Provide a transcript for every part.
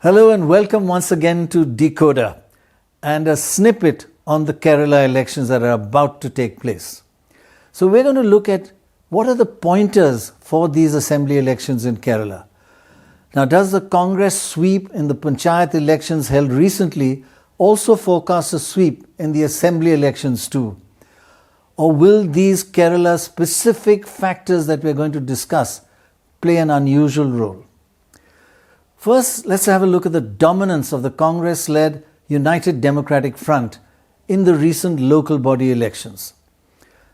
Hello and welcome once again to DeKoder and a snippet on the Kerala elections that are about to take place. So we're going to look at what are the pointers for these assembly elections in Kerala. Now, does the Congress sweep in the Panchayat elections held recently also forecast a sweep in the assembly elections too? Or will these Kerala specific factors that we're going to discuss play an unusual role? First, let's have a look at the dominance of the Congress-led United Democratic Front in the recent local body elections.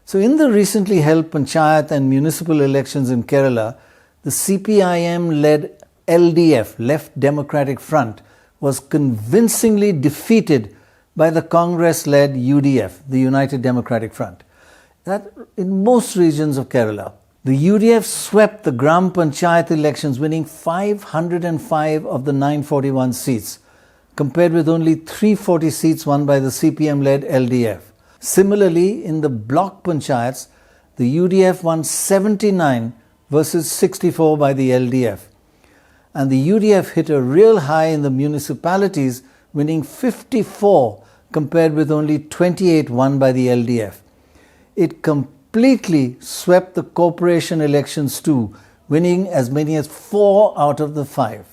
So in the recently held Panchayat and municipal elections in Kerala, the CPM-led LDF, Left Democratic Front, was convincingly defeated by the Congress-led UDF, the United Democratic Front. That in most regions of Kerala, the UDF swept the Gram Panchayat elections, winning 505 of the 941 seats, compared with only 340 seats won by the CPM-led LDF. Similarly, in the block panchayats, the UDF won 79 versus 64 by the LDF. And the UDF hit a real high in the municipalities, winning 54 compared with only 28 won by the LDF. It completely swept the corporation elections too, winning as many as 4 out of the 5.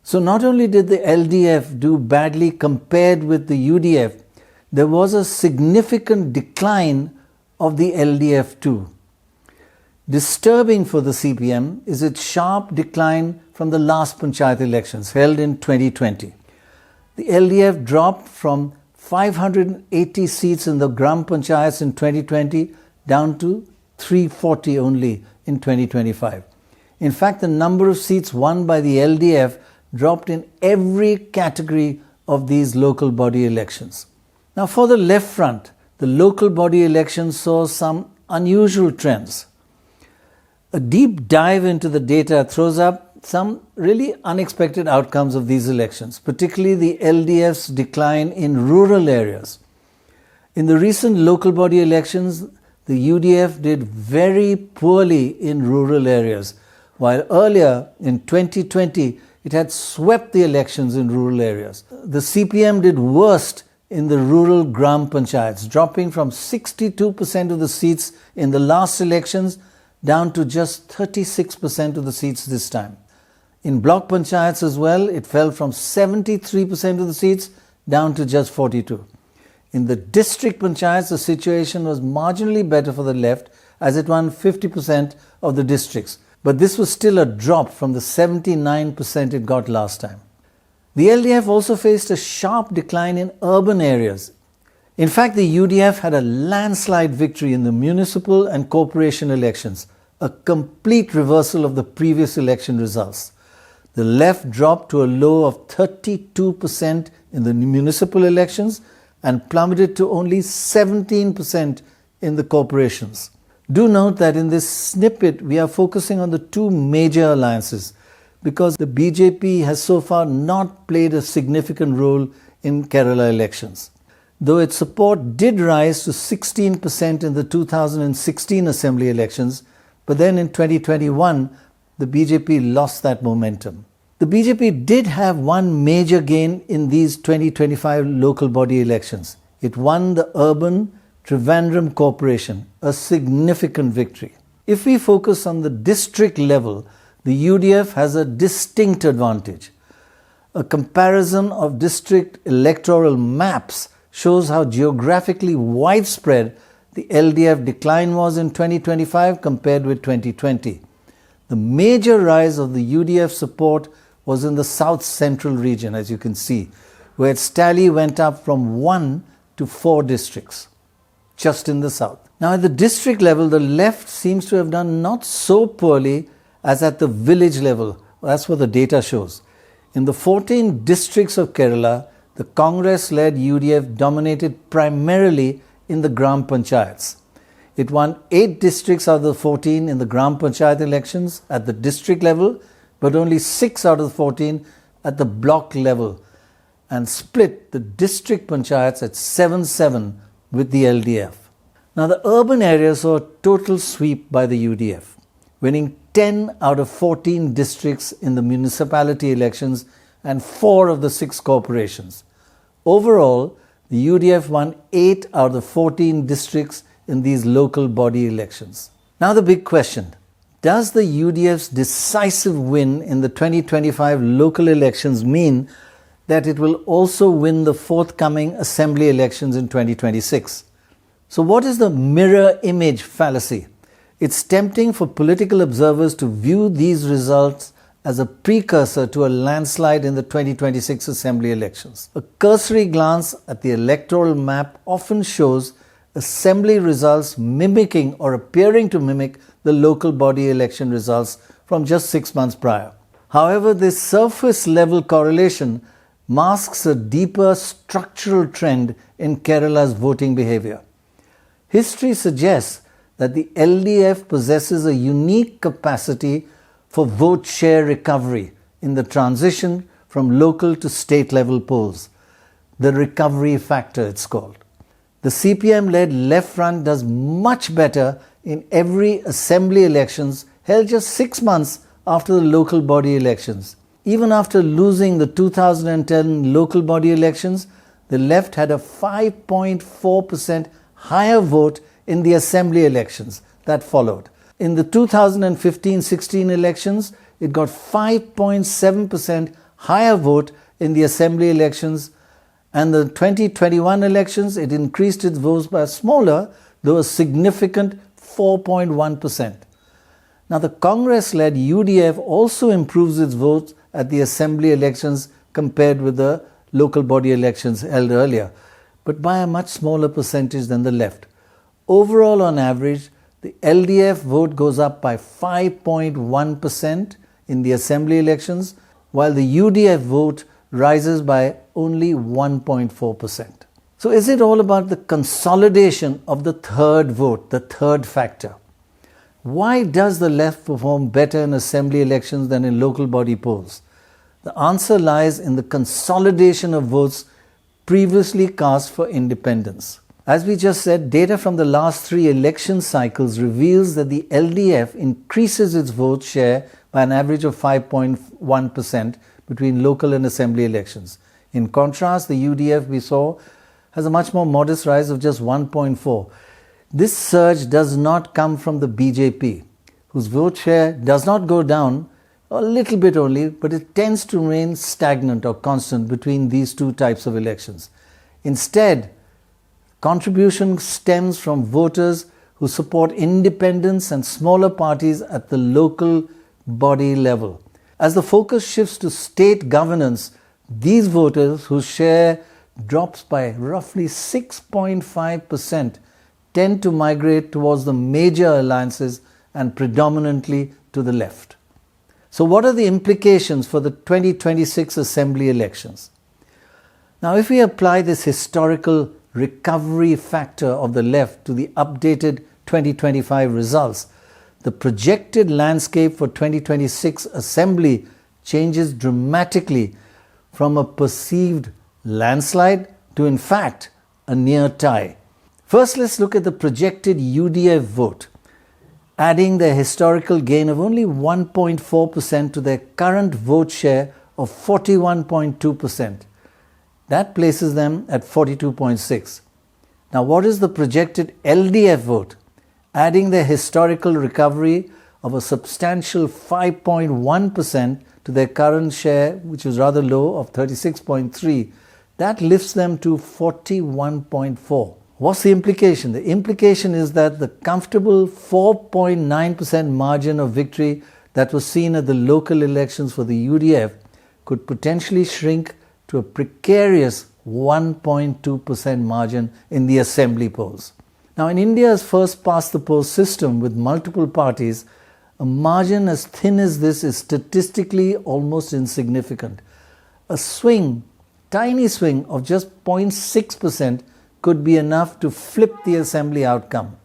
So not only did the LDF do badly compared with the UDF, there was a significant decline of the LDF too. Disturbing for the CPM is its sharp decline from the last Panchayat elections held in 2020. The LDF dropped from 580 seats in the Gram Panchayats in 2020 down to 340 only in 2025. In fact, the number of seats won by the LDF dropped in every category of these local body elections. Now, for the left front, the local body elections saw some unusual trends. A deep dive into the data throws up some really unexpected outcomes of these elections, particularly the LDF's decline in rural areas. In the recent local body elections, the UDF did very poorly in rural areas, while earlier in 2020 it had swept the elections in rural areas. The CPM did worst in the rural Gram Panchayats, dropping from 62% of the seats in the last elections down to just 36% of the seats this time. In block panchayats as well, it fell from 73% of the seats down to just 42%. In the district panchayats, the situation was marginally better for the left as it won 50% of the districts. But this was still a drop from the 79% it got last time. The LDF also faced a sharp decline in urban areas. In fact, the UDF had a landslide victory in the municipal and corporation elections, a complete reversal of the previous election results. The left dropped to a low of 32% in the municipal elections and plummeted to only 17% in the corporations. Do note that in this snippet, we are focusing on the two major alliances because the BJP has so far not played a significant role in Kerala elections. Though its support did rise to 16% in the 2016 assembly elections, but then in 2021, the BJP lost that momentum. The BJP did have one major gain in these 2025 local body elections. It won the urban Trivandrum Corporation, a significant victory. If we focus on the district level, the UDF has a distinct advantage. A comparison of district electoral maps shows how geographically widespread the LDF decline was in 2025 compared with 2020. The major rise of the UDF support was in the south central region, as you can see, where its tally went up from 1 to 4 districts, just in the south. Now, at the district level, the left seems to have done not so poorly as at the village level. That's what the data shows. In the 14 districts of Kerala, the Congress-led UDF dominated primarily in the Gram Panchayats. It won 8 districts out of the 14 in the Gram Panchayat elections at the district level, but only 6 out of the 14 at the block level, and split the district panchayats at 7-7 with the LDF. Now, the urban areas saw a total sweep by the UDF, winning 10 out of 14 districts in the municipality elections and 4 of the 6 corporations. Overall, the UDF won 8 out of the 14 districts in these local body elections. Now the big question, does the UDF's decisive win in the 2025 local elections mean that it will also win the forthcoming assembly elections in 2026? So what is the mirror image fallacy? It's tempting for political observers to view these results as a precursor to a landslide in the 2026 assembly elections. A cursory glance at the electoral map often shows assembly results mimicking or appearing to mimic the local body election results from just 6 months prior. However, this surface level correlation masks a deeper structural trend in Kerala's voting behaviour. History suggests that the LDF possesses a unique capacity for vote share recovery in the transition from local to state level polls. The recovery factor, it's called. The CPM-led left front does much better in every assembly elections held just 6 months after the local body elections. Even after losing the 2010 local body elections, the left had a 5.4% higher vote in the assembly elections that followed. In the 2015-16 elections, it got 5.7% higher vote in the assembly elections, and the 2021 elections, it increased its votes by a smaller, though a significant 4.1%. Now, the Congress-led UDF also improves its votes at the assembly elections compared with the local body elections held earlier, but by a much smaller percentage than the left. Overall, on average, the LDF vote goes up by 5.1% in the assembly elections, while the UDF vote rises by only 1.4%. So is it all about the consolidation of the third vote, the third factor? Why does the left perform better in assembly elections than in local body polls? The answer lies in the consolidation of votes previously cast for independence. As we just said, data from the last 3 election cycles reveals that the LDF increases its vote share by an average of 5.1% between local and assembly elections. In contrast, the UDF we saw has a much more modest rise of just 1.4%. This surge does not come from the BJP, whose vote share does not go down, a little bit only, but it tends to remain stagnant or constant between these 2 types of elections. Instead, contribution stems from voters who support independence and smaller parties at the local body level. As the focus shifts to state governance, these voters whose share drops by roughly 6.5% tend to migrate towards the major alliances and predominantly to the left. So what are the implications for the 2026 assembly elections? Now, if we apply this historical recovery factor of the left to the updated 2025 results, the projected landscape for 2026 assembly changes dramatically from a perceived landslide to, in fact, a near tie. First, let's look at the projected UDF vote, adding their historical gain of only 1.4% to their current vote share of 41.2%. That places them at 42.6%. Now, what is the projected LDF vote? Adding their historical recovery of a substantial 5.1% to their current share, which is rather low, of 36.3%, that lifts them to 41.4%. What's the implication? The implication is that the comfortable 4.9% margin of victory that was seen at the local elections for the UDF could potentially shrink to a precarious 1.2% margin in the assembly polls. Now, in India's first past the post system with multiple parties, a margin as thin as this is statistically almost insignificant. A swing, tiny swing of just 0.6% could be enough to flip the assembly outcome.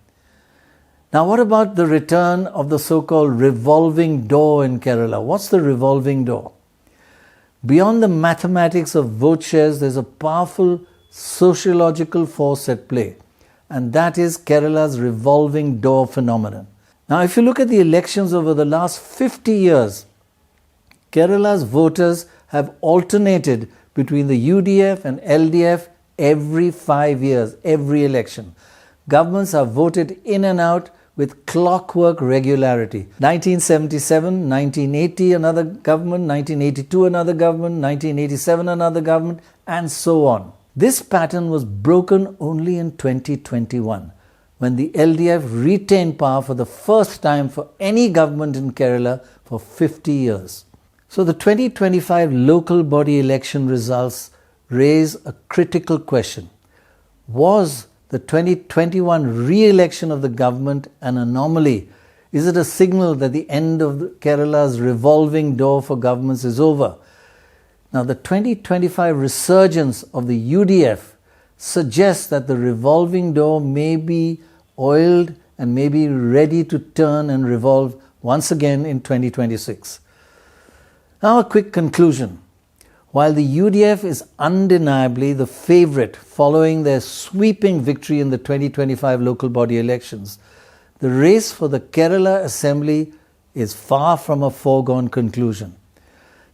Now, what about the return of the so-called revolving door in Kerala? What's the revolving door? Beyond the mathematics of vote shares, there's a powerful sociological force at play, and that is Kerala's revolving door phenomenon. Now, if you look at the elections over the last 50 years, Kerala's voters have alternated between the UDF and LDF every 5 years, every election. Governments are voted in and out with clockwork regularity. 1977, 1980 another government, 1982 another government, 1987 another government, and so on. This pattern was broken only in 2021, when the LDF retained power for the first time for any government in Kerala for 50 years. So the 2025 local body election results raise a critical question. Was the 2021 re-election of the government an anomaly? Is it a signal that the end of Kerala's revolving door for governments is over? Now, the 2025 resurgence of the UDF suggests that the revolving door may be oiled and may be ready to turn and revolve once again in 2026. Now, a quick conclusion. While the UDF is undeniably the favourite following their sweeping victory in the 2025 local body elections, the race for the Kerala Assembly is far from a foregone conclusion.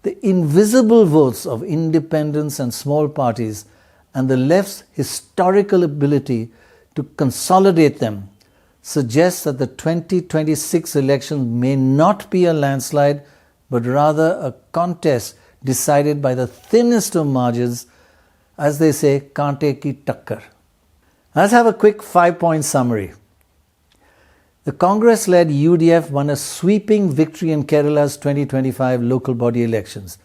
The invisible votes of independents and small parties and the left's historical ability to consolidate them suggests that the 2026 elections may not be a landslide, but rather a contest decided by the thinnest of margins, as they say, kaante ki takkar. Let's have a quick 5-point summary. The Congress-led UDF won a sweeping victory in Kerala's 2025 local body elections,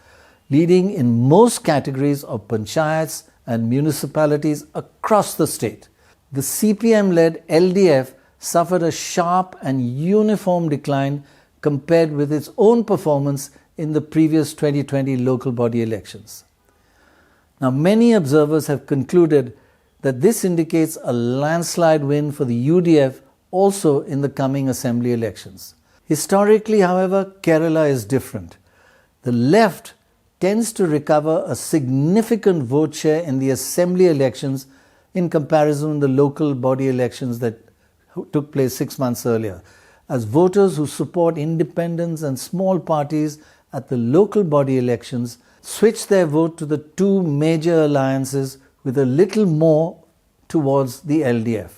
leading in most categories of panchayats and municipalities across the state. The CPM-led LDF suffered a sharp and uniform decline compared with its own performance in the previous 2020 local body elections. Now, many observers have concluded that this indicates a landslide win for the UDF also in the coming assembly elections. Historically, however, Kerala is different. The left tends to recover a significant vote share in the assembly elections in comparison with the local body elections that took place 6 months earlier, as voters who support independents and small parties at the local body elections switch their vote to the two major alliances with a little more towards the LDF.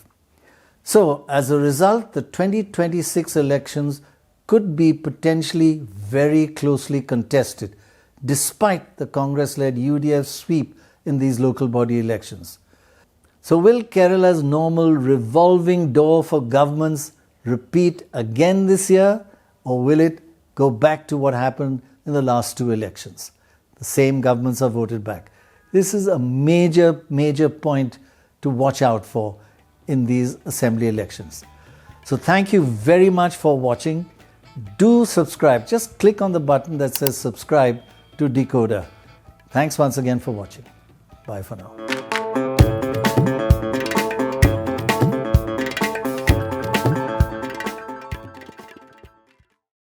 So, as a result, the 2026 elections could be potentially very closely contested, despite the Congress-led UDF sweep in these local body elections. So, will Kerala's normal revolving door for governments repeat again this year, or will it go back to what happened in the last two elections? The same governments are voted back. This is a major point to watch out for in these assembly elections. So thank you very much for watching. Do subscribe. Just click on the button that says subscribe to DeKoder. Thanks once again for watching. Bye for now.